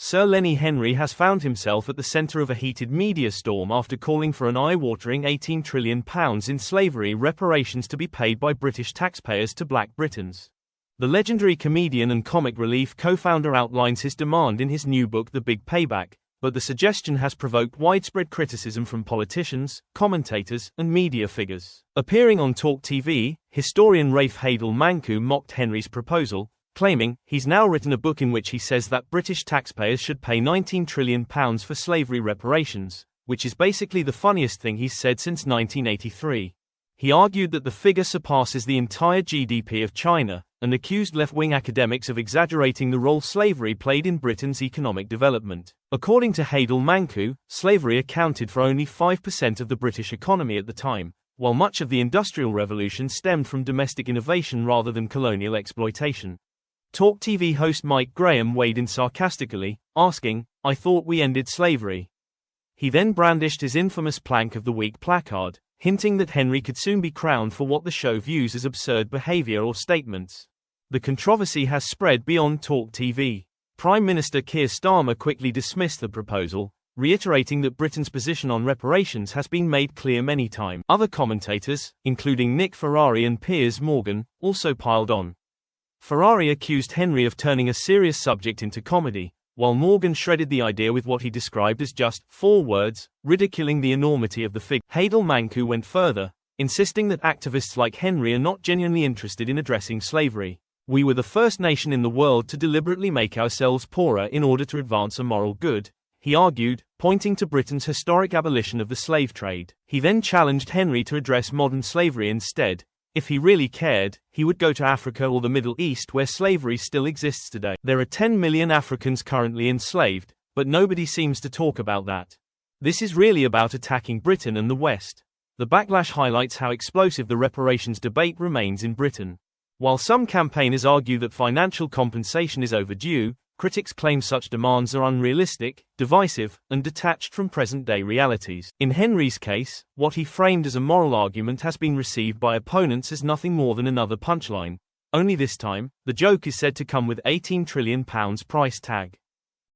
Sir Lenny Henry has found himself at the centre of a heated media storm after calling for an eye-watering £18 trillion in slavery reparations to be paid by British taxpayers to black Britons. The legendary comedian and comic relief co-founder outlines his demand in his new book The Big Payback, but the suggestion has provoked widespread criticism from politicians, commentators, and media figures. Appearing on TalkTV, historian Rafe Heydel-Mankoo mocked Henry's proposal, claiming, he's now written a book in which he says that British taxpayers should pay £19 trillion for slavery reparations, which is basically the funniest thing he's said since 1983. He argued that the figure surpasses the entire GDP of China, and accused left-wing academics of exaggerating the role slavery played in Britain's economic development. According to Heydel-Mankoo, slavery accounted for only 5% of the British economy at the time, while much of the Industrial Revolution stemmed from domestic innovation rather than colonial exploitation. TalkTV host Mike Graham weighed in sarcastically, asking, "I thought we ended slavery." He then brandished his infamous Plank of the Week placard, hinting that Henry could soon be crowned for what the show views as absurd behavior or statements. The controversy has spread beyond TalkTV. Prime Minister Keir Starmer quickly dismissed the proposal, reiterating that Britain's position on reparations has been made clear many times. Other commentators, including Nick Ferrari and Piers Morgan, also piled on. Ferrari accused Henry of turning a serious subject into comedy, while Morgan shredded the idea with what he described as just 4 words, ridiculing the enormity of the figure. Heydel-Mankoo went further, insisting that activists like Henry are not genuinely interested in addressing slavery. "We were the first nation in the world to deliberately make ourselves poorer in order to advance a moral good," he argued, pointing to Britain's historic abolition of the slave trade. He then challenged Henry to address modern slavery instead. If he really cared, he would go to Africa or the Middle East where slavery still exists today. There are 10 million Africans currently enslaved, but nobody seems to talk about that. This is really about attacking Britain and the West. The backlash highlights how explosive the reparations debate remains in Britain. While some campaigners argue that financial compensation is overdue, critics claim such demands are unrealistic, divisive, and detached from present-day realities. In Henry's case, what he framed as a moral argument has been received by opponents as nothing more than another punchline. Only this time, the joke is said to come with £18 trillion price tag.